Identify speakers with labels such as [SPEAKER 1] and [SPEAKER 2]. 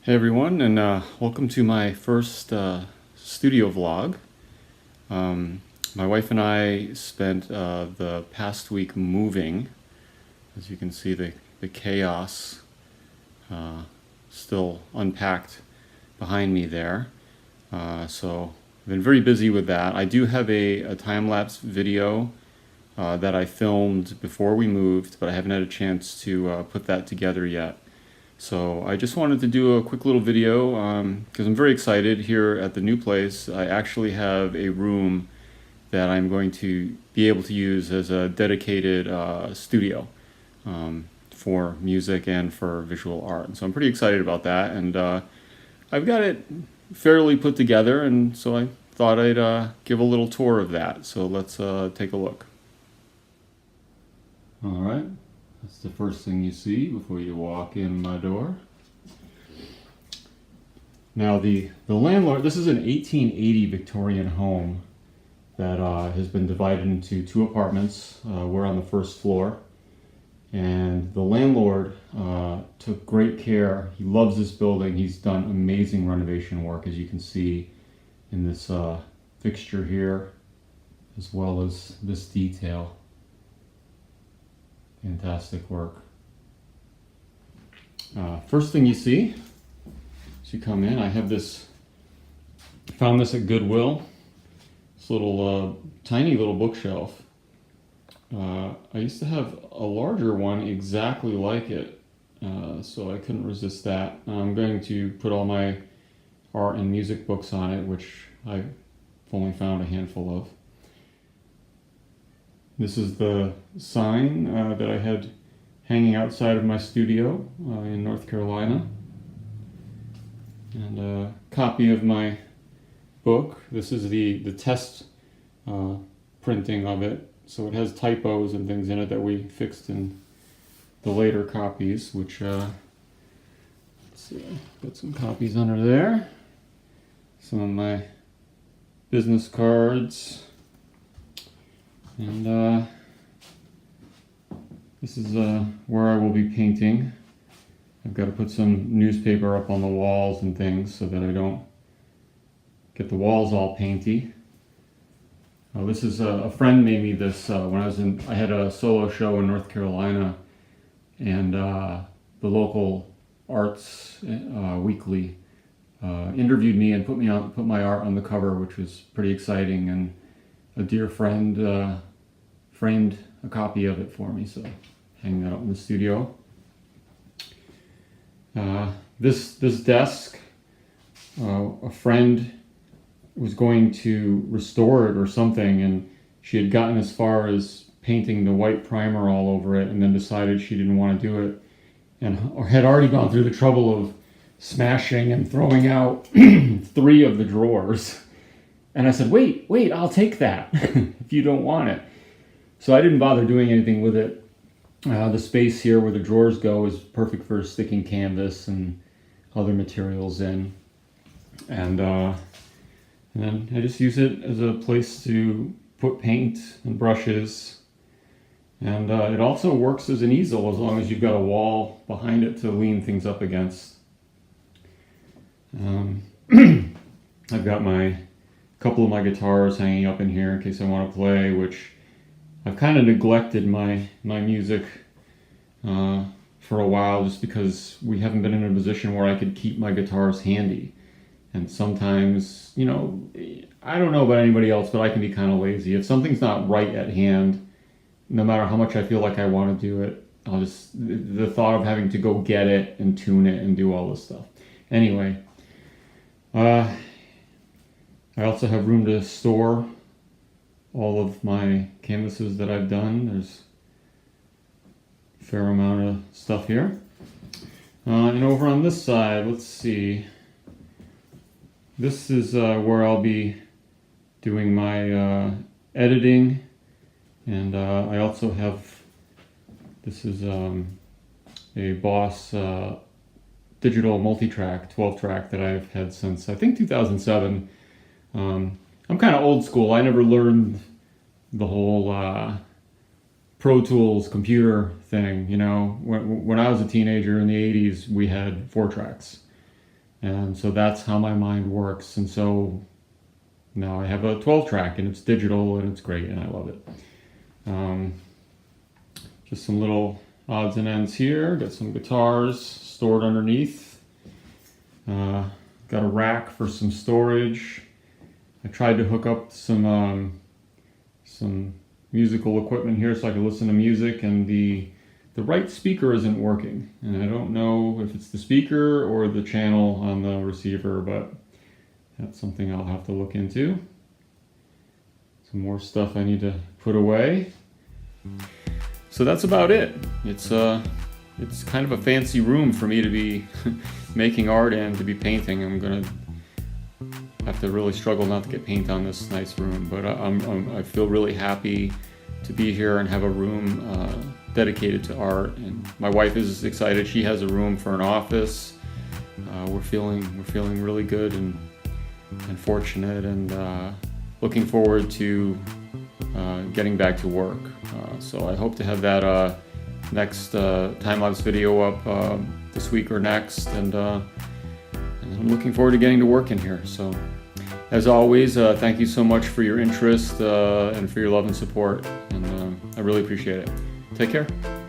[SPEAKER 1] Hey everyone, and welcome to my first studio vlog. My wife and I spent the past week moving. As you can see, the chaos still unpacked behind me there. So I've been very busy with that. I do have a time-lapse video that I filmed before we moved, but I haven't had a chance to put that together yet. So I just wanted to do a quick little video because I'm very excited here at the new place. I actually have a room that I'm going to be able to use as a dedicated studio for music and for visual art. And so I'm pretty excited about that, and I've got it fairly put together, and so I thought I'd give a little tour of that. So let's take a look. All right. That's the first thing you see before you walk in my door. Now the landlord, this is an 1880 Victorian home that has been divided into two apartments. We're on the first floor, and the landlord took great care. He loves this building. He's done amazing renovation work, as you can see in this fixture here, as well as this detail. Fantastic work. First thing you see as you come in, I have found this at Goodwill. This little tiny little bookshelf. I used to have a larger one exactly like it, so I couldn't resist that. I'm going to put all my art and music books on it, which I've only found a handful of. This is the sign that I had hanging outside of my studio in North Carolina. And a copy of my book. This is the test printing of it. So it has typos and things in it that we fixed in the later copies, which, let's see, got some copies under there. Some of my business cards. And this is where I will be painting. I've got to put some newspaper up on the walls and things so that I don't get the walls all painty. This is a friend made me this when I had a solo show in North Carolina, and the local arts weekly interviewed me and put my art on the cover, which was pretty exciting. And a dear friend framed a copy of it for me, so hang that up in the studio. This desk, a friend was going to restore it or something, and she had gotten as far as painting the white primer all over it, and then decided she didn't want to do it, and had already gone through the trouble of smashing and throwing out 3 of the drawers. And I said, wait, I'll take that if you don't want it. So I didn't bother doing anything with it. The space here where the drawers go is perfect for sticking canvas and other materials in. And then I just use it as a place to put paint and brushes. And it also works as an easel as long as you've got a wall behind it to lean things up against. I've got couple of my guitars hanging up in here in case I want to play, which I've kind of neglected my music for a while, just because we haven't been in a position where I could keep my guitars handy. And sometimes, you know, I don't know about anybody else, but I can be kind of lazy. If something's not right at hand, no matter how much I feel like I want to do it, the thought of having to go get it and tune it and do all this stuff. Anyway, I also have room to store all of my canvases that I've done. There's a fair amount of stuff here. And over on this side, let's see. This is where I'll be doing my editing, and I also have, this is a Boss digital multi-track, 12-track that I've had since I think 2007. I'm kind of old school. I never learned the whole Pro Tools computer thing. You know, when I was a teenager in the 80s, we had 4 tracks. And so that's how my mind works. And so now I have a 12-track and it's digital and it's great and I love it. Just some little odds and ends here. Got some guitars stored underneath. Got a rack for some storage. I tried to hook up some musical equipment here so I could listen to music, and the right speaker isn't working. And I don't know if it's the speaker or the channel on the receiver, but that's something I'll have to look into. Some more stuff I need to put away. So that's about it. It's kind of a fancy room for me to be making art and to be painting. I'm gonna have to really struggle not to get paint on this nice room, but I feel really happy to be here and have a room dedicated to art. And my wife is excited. She has a room for an office. We're feeling really good and fortunate, and looking forward to getting back to work. So I hope to have that next time-lapse video up this week or next, and I'm looking forward to getting to work in here. So as always, thank you so much for your interest and for your love and support, and I really appreciate it. Take care.